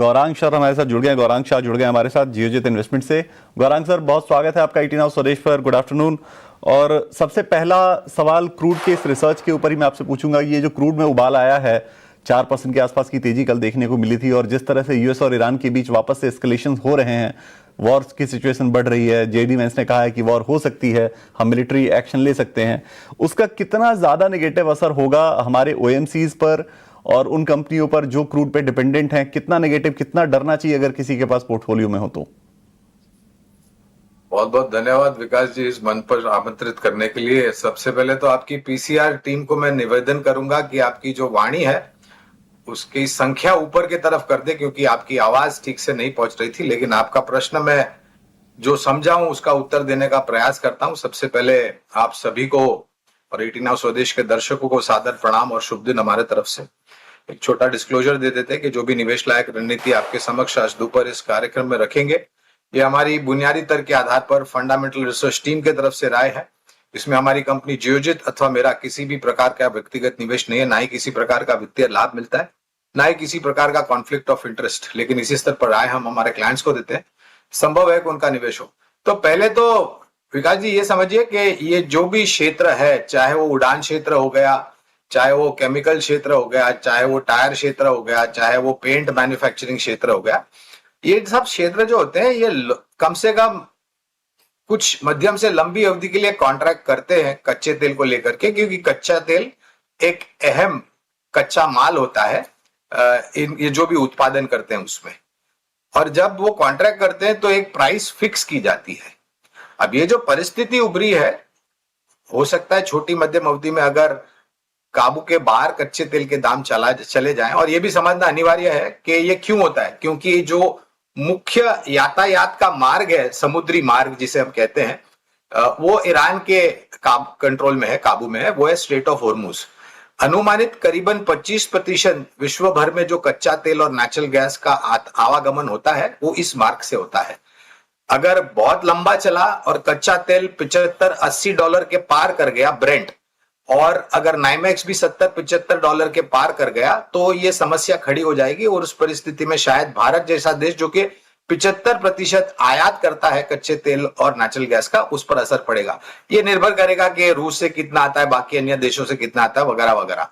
Gaurang sir हमारे साथ जुड़ गए। गौरांग शाह जुड़ गए हमारे साथ जियोजित इन्वेस्टमेंट से। गौरांग सर, बहुत स्वागत है आपका 18 हाउस स्वदेश पर। Good afternoon. और सबसे पहला सवाल क्रूड के इस रिसर्च के ऊपर ही मैं आपसे पूछूंगा। ये जो क्रूड में उबाल आया है, 4% के आसपास की तेजी कल देखने को मिली थी, और जिस तरह से यूएस और ईरान के बीच वापस से एस्केलेशन हो रहे हैं, वॉर की सिचुएशन बढ़ रही है, जेडी वेंस ने कहा है कि वॉर हो सकती है, हम मिलिट्री एक्शन ले सकते हैं, उसका कितना ज्यादा नेगेटिव असर होगा हमारे ओएमसीज पर और उन कंपनियों पर जो क्रूड पे डिपेंडेंट हैं? कितना नेगेटिव, कितना डरना चाहिए अगर किसी के पास पोर्टफोलियो में हो तो? बहुत बहुत धन्यवाद विकास जी इस मंच पर आमंत्रित करने के लिए। सबसे पहले तो आपकी पीसीआर टीम को मैं निवेदन करूंगा कि आपकी जो वाणी है उसकी संख्या ऊपर की तरफ कर दे, क्योंकि आपकी आवाज ठीक से नहीं पहुंच रही थी। लेकिन आपका प्रश्न मैं जो समझा हूं उसका उत्तर देने का प्रयास करता हूं। सबसे पहले आप सभी को और 18 हाउस स्वदेश के दर्शकों को सादर प्रणाम और शुभ दिन हमारे तरफ से। एक छोटा डिस्क्लोजर दे देते हैं कि जो भी निवेश लायक रणनीति आपके समक्ष आज दोपहर इस कार्यक्रम में रखेंगे, ये हमारी बुनियादी तर्क के आधार पर फंडामेंटल रिसर्च टीम की तरफ से राय है। इसमें हमारी कंपनी जियोजित अथवा मेरा किसी भी प्रकार का व्यक्तिगत निवेश नहीं है, ना ही किसी प्रकार का वित्तीय लाभ मिलता है, ना ही किसी प्रकार का कॉन्फ्लिक्ट ऑफ इंटरेस्ट। लेकिन इसी स्तर पर राय हम हमारे क्लाइंट्स को देते हैं, संभव है कि उनका निवेश हो। तो पहले तो विकास जी ये समझिए कि ये जो भी क्षेत्र है, चाहे वो उड़ान क्षेत्र हो गया, चाहे वो केमिकल क्षेत्र हो गया, चाहे वो टायर क्षेत्र हो गया, चाहे वो पेंट मैन्युफैक्चरिंग क्षेत्र हो गया, ये सब क्षेत्र जो होते हैं ये कम से कम कुछ मध्यम से लंबी अवधि के लिए कॉन्ट्रैक्ट करते हैं कच्चे तेल को लेकर के, क्योंकि कच्चा तेल एक अहम कच्चा माल होता है ये जो भी उत्पादन करते हैं उसमें। और जब वो कॉन्ट्रैक्ट करते हैं तो एक प्राइस फिक्स की जाती है। अब ये जो परिस्थिति उभरी है, हो सकता है छोटी मध्यम अवधि में अगर काबू के बाहर कच्चे तेल के दाम चले जाएं, और ये भी समझना अनिवार्य है कि ये क्यों होता है, क्योंकि जो मुख्य यातायात का मार्ग है, समुद्री मार्ग जिसे हम कहते हैं, वो ईरान के कंट्रोल में है, काबू में है, वो है स्ट्रेट ऑफ हॉर्मुज। अनुमानित करीबन 25% विश्व भर में जो कच्चा तेल और नेचुरल गैस का आवागमन होता है वो इस मार्ग से होता है। अगर बहुत लंबा चला और कच्चा तेल $75-80 के पार कर गया ब्रेंट, और अगर नाइमेक्स भी $70-75 के पार कर गया, तो ये समस्या खड़ी हो जाएगी। और उस परिस्थिति में शायद भारत जैसा देश जो कि 75% आयात करता है कच्चे तेल और नेचुरल गैस का, उस पर असर पड़ेगा। ये निर्भर करेगा कि रूस से कितना आता है, बाकी अन्य देशों से कितना आता है, वगैरह वगैरह।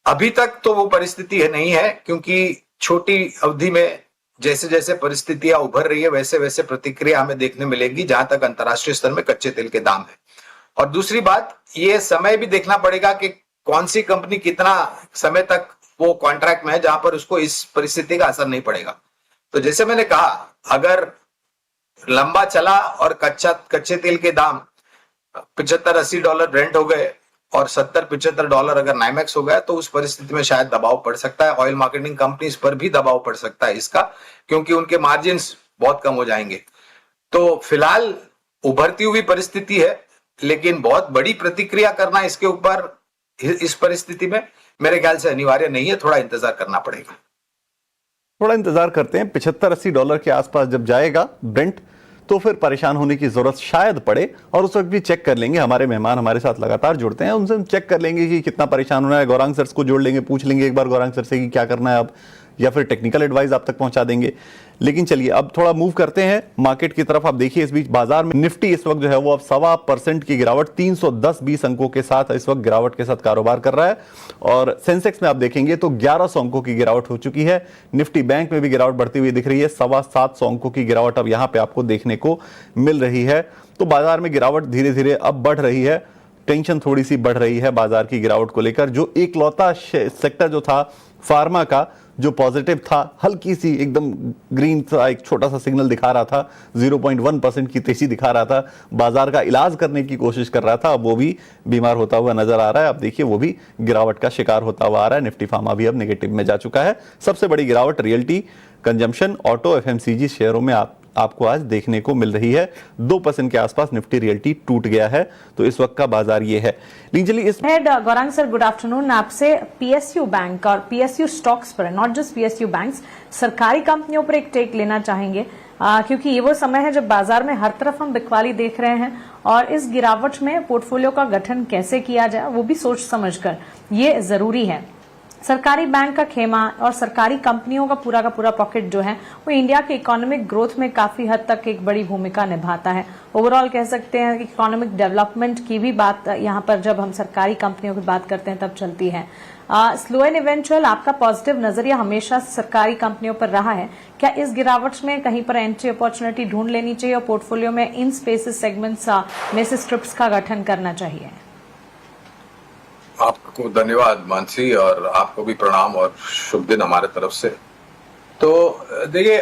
अभी तक तो वो परिस्थिति नहीं है, क्योंकि छोटी अवधि में जैसे जैसे परिस्थितियां उभर रही है वैसे वैसे प्रतिक्रिया हमें देखने मिलेगी, जहां तक अंतरराष्ट्रीय स्तर में कच्चे तेल के दाम है। और दूसरी बात, ये समय भी देखना पड़ेगा कि कौन सी कंपनी कितना समय तक वो कॉन्ट्रैक्ट में है जहां पर उसको इस परिस्थिति का असर नहीं पड़ेगा। तो जैसे मैंने कहा, अगर लंबा चला और कच्चे तेल के दाम $75-80 ब्रेंट हो गए और $70-75 अगर नाइमेक्स हो गया, तो उस परिस्थिति में शायद दबाव पड़ सकता है। ऑयल मार्केटिंग कंपनीज पर भी दबाव पड़ सकता है इसका, क्योंकि उनके मार्जिन बहुत कम हो जाएंगे। तो फिलहाल उभरती हुई परिस्थिति है, लेकिन बहुत बड़ी प्रतिक्रिया करना इसके ऊपर इस परिस्थिति में मेरे ख्याल से अनिवार्य नहीं है। थोड़ा इंतजार करना पड़ेगा। थोड़ा इंतजार करते हैं। $75-80 के आसपास जब जाएगा ब्रेंट, तो फिर परेशान होने की जरूरत शायद पड़े, और उस वक्त भी चेक कर लेंगे। हमारे मेहमान हमारे साथ लगातार जुड़ते हैं, उनसे हम चेक कर लेंगे कि कितना परेशान होना है। गौरांग सर को जोड़ लेंगे, पूछ लेंगे एक बार गौरांग सर से कि क्या करना है अब, या फिर टेक्निकल एडवाइस आप तक पहुंचा देंगे। लेकिन चलिए अब थोड़ा मूव करते हैं मार्केट की तरफ। आप देखिए इस बीच बाजार में निफ्टी इस वक्त जो है वो अब 1.25% की गिरावट, 310-20 अंकों के साथ इस वक्त गिरावट के साथ कारोबार कर रहा है। और सेंसेक्स में आप देखेंगे तो 1100 अंकों की गिरावट हो चुकी है। निफ्टी बैंक में भी गिरावट बढ़ती हुई दिख रही है, 725 अंकों की गिरावट अब यहां पे आपको देखने को मिल रही है। तो बाजार में गिरावट धीरे धीरे अब बढ़ रही है, टेंशन थोड़ी सी बढ़ रही है बाजार की गिरावट को लेकर। जो एकलौता सेक्टर जो था फार्मा का, जो पॉजिटिव था, हल्की सी एकदम ग्रीन सा एक छोटा सा सिग्नल दिखा रहा था, 0.1% की तेजी दिखा रहा था, बाजार का इलाज करने की कोशिश कर रहा था, अब वो भी बीमार होता हुआ नजर आ रहा है। अब देखिए वो भी गिरावट का शिकार होता हुआ आ रहा है। निफ्टी फार्मा भी अब नेगेटिव में जा चुका है। सबसे बड़ी गिरावट रियल्टी, कंजम्पशन, ऑटो, एफएमसीजी शेयरों में आपको आज देखने को मिल रही है। 2% के आसपास निफ्टी रियल्टी टूट गया है। तो इस वक्त का बाजार ये है। लेकिन इस गौरांग सर, गुड आफ्टरनून। आपसे पीएसयू बैंक और पीएसयू स्टॉक्स पर, नॉट जस्ट पीएसयू बैंक्स, सरकारी कंपनियों पर एक टेक लेना चाहेंगे, क्योंकि ये वो समय है जब बाजार में हर तरफ हम बिकवाली देख रहे हैं, और इस गिरावट में पोर्टफोलियो का गठन कैसे किया जाए वो भी सोच समझकर ये जरूरी है। सरकारी बैंक का खेमा और सरकारी कंपनियों का पूरा पॉकेट जो है वो इंडिया के इकोनॉमिक ग्रोथ में काफी हद तक एक बड़ी भूमिका निभाता है। ओवरऑल कह सकते हैं कि इकोनॉमिक डेवलपमेंट की भी बात यहाँ पर जब हम सरकारी कंपनियों की बात करते हैं तब चलती है। स्लो एंड इवेंचुअल आपका पॉजिटिव नजरिया हमेशा सरकारी कंपनियों पर रहा है। क्या इस गिरावट में कहीं पर एंट्री अपॉर्चुनिटी ढूंढ लेनी चाहिए और पोर्टफोलियो में इन स्पेसेस सेगमेंट्स में से स्ट्रिप्स का गठन करना चाहिए? आपको धन्यवाद मानसी, और आपको भी प्रणाम और शुभ दिन हमारे तरफ से। तो देखिए,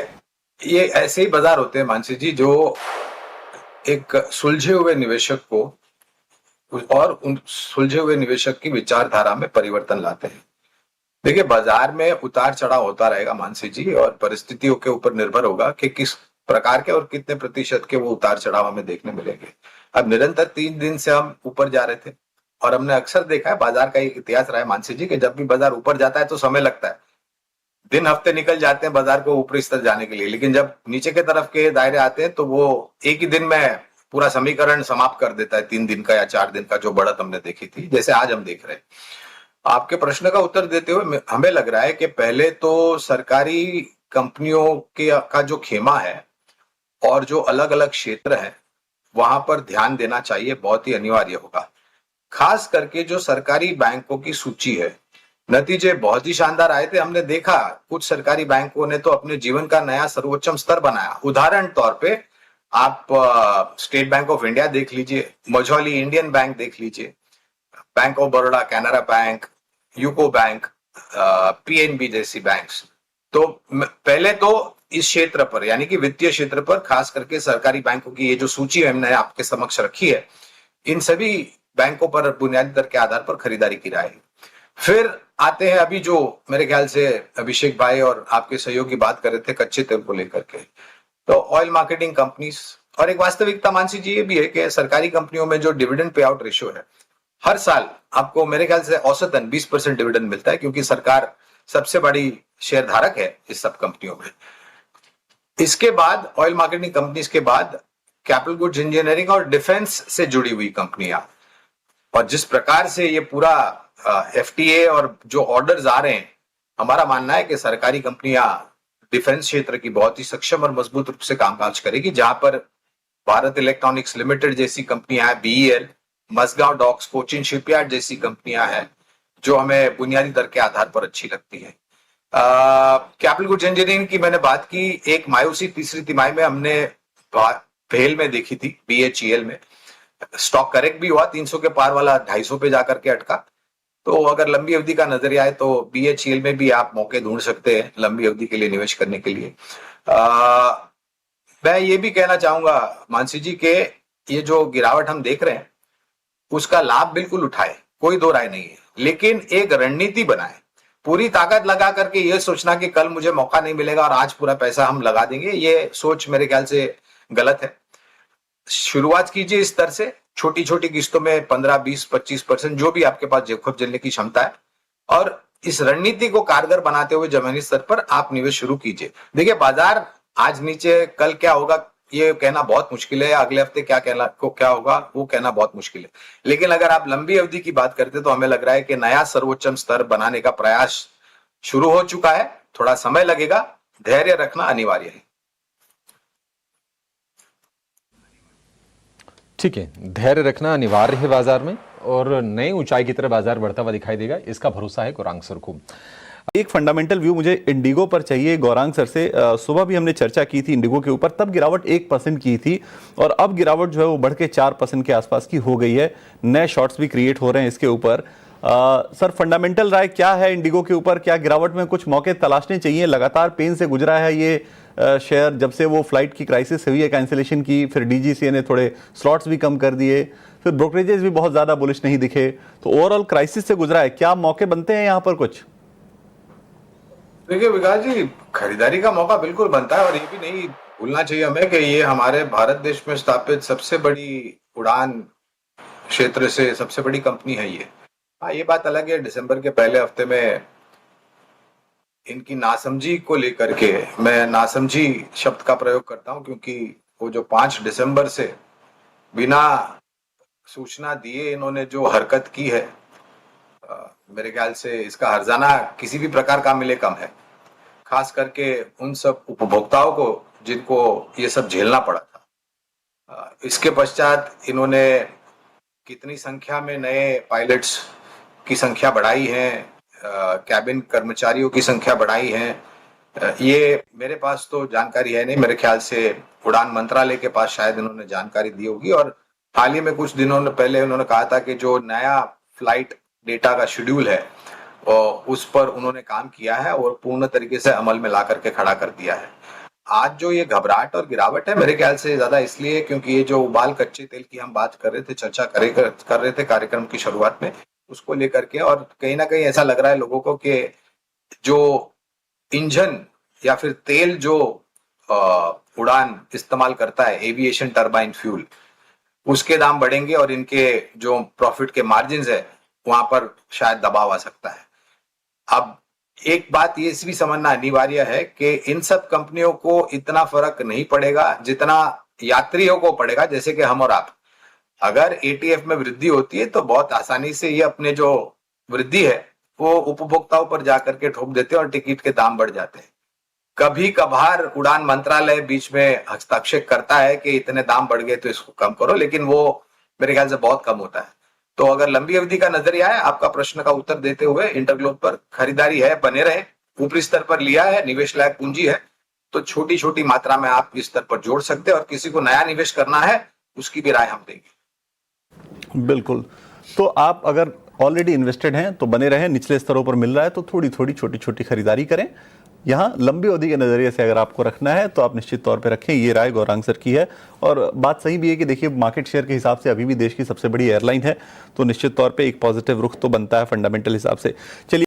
ये ऐसे ही बाजार होते हैं मानसी जी, जो एक सुलझे हुए निवेशक को और उन सुलझे हुए निवेशक की विचारधारा में परिवर्तन लाते हैं। देखिए, बाजार में उतार चढ़ाव होता रहेगा मानसी जी, और परिस्थितियों के ऊपर निर्भर होगा कि किस प्रकार के और कितने प्रतिशत के वो उतार चढ़ाव हमें देखने मिलेंगे। अब निरंतर 3 दिन से हम ऊपर जा रहे थे, और हमने अक्सर देखा है, बाजार का एक इतिहास रहा है मानसी जी, कि जब भी बाजार ऊपर जाता है तो समय लगता है, दिन हफ्ते निकल जाते हैं बाजार को ऊपरी स्तर जाने के लिए, लेकिन जब नीचे के तरफ के दायरे आते हैं तो वो एक ही दिन में पूरा समीकरण समाप्त कर देता है। 3 दिन का या 4 दिन का जो बढ़त हमने देखी थी, जैसे आज हम देख रहे हैं। आपके प्रश्न का उत्तर देते हुए हमें लग रहा है कि पहले तो सरकारी कंपनियों के का जो खेमा है और जो अलग अलग क्षेत्र है वहां पर ध्यान देना चाहिए, बहुत ही अनिवार्य होगा। खास करके जो सरकारी बैंकों की सूची है, नतीजे बहुत ही शानदार आए थे। हमने देखा कुछ सरकारी बैंकों ने तो अपने जीवन का नया सर्वोच्चम स्तर बनाया। उदाहरण तौर पे आप स्टेट बैंक ऑफ इंडिया देख लीजिए, मझौली इंडियन बैंक देख लीजिए, bank of Baroda, Canara bank, UCO bank, PNB जैसी बैंक्स। तो पहले तो इस क्षेत्र पर, यानी कि वित्तीय क्षेत्र पर, खास करके सरकारी बैंकों की ये जो सूची हमने आपके समक्ष रखी है, इन सभी बैंकों पर बुनियादी दर के आधार पर खरीदारी की जाएगी। फिर आते हैं अभी जो मेरे ख्याल से अभिषेक भाई और आपके सहयोगी बात कर रहे थे कच्चे तेल को लेकर के, तो ऑयल मार्केटिंग कंपनीज। और एक वास्तविकता मानसी जी ये भी है कि सरकारी कंपनियों में जो डिविडेंड पे आउट रेशियो है, हर साल आपको मेरे ख्याल से औसतन 20% डिविडेंड मिलता है, क्योंकि सरकार सबसे बड़ी शेयर धारक है इस सब कंपनियों में। इसके बाद ऑयल मार्केटिंग कंपनीज के बाद कैपिटल गुड्स इंजीनियरिंग और डिफेंस से जुड़ी हुई कंपनियां, और जिस प्रकार से ये पूरा एफटीए और जो ऑर्डर्स आ रहे हैं, हमारा मानना है कि सरकारी कंपनियां डिफेंस क्षेत्र की बहुत ही सक्षम और मजबूत रूप से कामकाज करेगी, जहां पर भारत इलेक्ट्रॉनिक्स लिमिटेड जैसी कंपनियां हैं, बीईएल, मसगांव डॉक्स, कोचिन शिपयार्ड जैसी कंपनियां हैं, जो हमें बुनियादी दर के आधार पर अच्छी लगती है। कैपिटल गुड्स इंजीनियरिंग की मैंने बात की, एक मायूसी तीसरी तिमाही में हमने भेल में देखी थी, बीएचईएल में स्टॉक करेक्ट भी हुआ, 300 के पार वाला 250 पे जाकर के अटका। तो अगर लंबी अवधि का नजरिया है तो बीएचईएल में भी आप मौके ढूंढ सकते हैं लंबी अवधि के लिए निवेश करने के लिए। मैं ये भी कहना चाहूंगा मानसी जी के ये जो गिरावट हम देख रहे हैं उसका लाभ बिल्कुल उठाए, कोई दो राय नहीं है, लेकिन एक रणनीति बनाए। पूरी ताकत लगा करके ये सोचना कि कल मुझे मौका नहीं मिलेगा और आज पूरा पैसा हम लगा देंगे, ये सोच मेरे ख्याल से गलत है। शुरुआत कीजिए इस तरह से, छोटी छोटी किस्तों में 15, 20, 25% जो भी आपके पास जोखिम झेलने की क्षमता है, और इस रणनीति को कारगर बनाते हुए जमीनी स्तर पर आप निवेश शुरू कीजिए। देखिए, बाजार आज नीचे, कल क्या होगा ये कहना बहुत मुश्किल है, अगले हफ्ते क्या होगा वो कहना बहुत मुश्किल है, लेकिन अगर आप लंबी अवधि की बात करते तो हमें लग रहा है कि नया सर्वोच्चम स्तर बनाने का प्रयास शुरू हो चुका है। थोड़ा समय लगेगा, धैर्य रखना अनिवार्य है। ठीक है, धैर्य रखना अनिवार्य है बाजार में, और नई ऊंचाई की तरफ बाजार बढ़ता हुआ दिखाई देगा, इसका भरोसा है गौरांग सर को। एक फंडामेंटल व्यू मुझे इंडिगो पर चाहिए गौरांग सर से। सुबह भी हमने चर्चा की थी इंडिगो के ऊपर, तब गिरावट 1% की थी, और अब गिरावट जो है वो बढ़ के 4% के आसपास की हो गई है। नए शॉर्ट्स भी क्रिएट हो रहे हैं इसके ऊपर। सर, फंडामेंटल राय क्या है इंडिगो के ऊपर? क्या गिरावट में कुछ मौके तलाशने चाहिए? लगातार पेन से गुजरा है ये शेयर, जब से वो फ्लाइट की क्राइसिस हुई है, कैंसिलेशन की, फिर डीजीसीए ने थोड़े स्लॉट्स भी कम कर दिए, फिर ब्रोकरेजेस भी बहुत ज्यादा बुलिश नहीं दिखे, तो ओवरऑल क्राइसिस से गुजरा है। क्या मौके बनते हैं यहाँ पर कुछ? देखिए विकास जी, खरीदारी का मौका बिल्कुल बनता है, और ये भी नहीं भूलना चाहिए हमें कि ये हमारे भारत देश में स्थापित सबसे बड़ी उड़ान क्षेत्र से सबसे बड़ी कंपनी है ये। हाँ, ये बात अलग है, दिसंबर के पहले हफ्ते में इनकी नासमझी को लेकर के, मैं नासमझी शब्द का प्रयोग करता हूं क्योंकि वो जो 5 दिसंबर से बिना सूचना दिए इन्होंने जो हरकत की है, मेरे ख्याल से इसका हर्जाना किसी भी प्रकार का मिले कम है, खास करके उन सब उपभोक्ताओं को जिनको ये सब झेलना पड़ा था। इसके पश्चात इन्होंने कितनी संख्या में नए पायलट्स की संख्या बढ़ाई है, कैबिन कर्मचारियों की संख्या बढ़ाई है, ये मेरे पास तो जानकारी है नहीं। मेरे ख्याल से उड़ान मंत्रालय के पास शायद इन्होंने जानकारी दी होगी। और हाल ही में कुछ दिनों पहले उन्होंने कहा था कि जो नया फ्लाइट डेटा का शेड्यूल है उस पर उन्होंने काम किया है और पूर्ण तरीके से अमल में ला करके खड़ा कर दिया है। आज जो ये घबराहट और गिरावट है मेरे ख्याल से ज्यादा इसलिए क्योंकि ये जो उबाल कच्चे तेल की हम बात कर रहे थे, चर्चा कर रहे थे कार्यक्रम की शुरुआत में, उसको लेकर के, और कहीं ना कहीं ऐसा लग रहा है लोगों को कि जो इंजन या फिर तेल जो उड़ान इस्तेमाल करता है, एविएशन टरबाइन फ्यूल, उसके दाम बढ़ेंगे और इनके जो प्रॉफिट के मार्जिन है वहां पर शायद दबाव आ सकता है। अब एक बात ये भी समझना अनिवार्य है कि इन सब कंपनियों को इतना फर्क नहीं पड़ेगा जितना यात्रियों को पड़ेगा, जैसे कि हम और आप। अगर एटीएफ में वृद्धि होती है तो बहुत आसानी से ये अपने जो वृद्धि है वो उपभोक्ताओं पर जाकर के ठोक देते हैं और टिकट के दाम बढ़ जाते हैं। कभी कभार उड़ान मंत्रालय बीच में हस्तक्षेप करता है कि इतने दाम बढ़ गए तो इसको कम करो, लेकिन वो मेरे ख्याल से बहुत कम होता है। तो अगर लंबी अवधि का नजरिया है, आपका प्रश्न का उत्तर देते हुए, इंटरग्लोब पर खरीदारी है, बने रहे, ऊपरी स्तर पर लिया है, निवेश लायक पूंजी है, तो छोटी छोटी मात्रा में आप इस स्तर पर जोड़ सकते हैं। और किसी को नया निवेश करना है उसकी भी राय हम देंगे। बिल्कुल। तो आप अगर ऑलरेडी इन्वेस्टेड हैं तो बने रहें, निचले स्तरों पर मिल रहा है तो थोड़ी थोड़ी छोटी छोटी खरीदारी करें। यहाँ लंबी अवधि के नज़रिए से अगर आपको रखना है तो आप निश्चित तौर पे रखें। ये राय गौरांग सर की है और बात सही भी है कि देखिए मार्केट शेयर के हिसाब से अभी भी देश की सबसे बड़ी एयरलाइन है, तो निश्चित तौर पे एक पॉजिटिव रुख तो बनता है फंडामेंटल हिसाब से। चलिए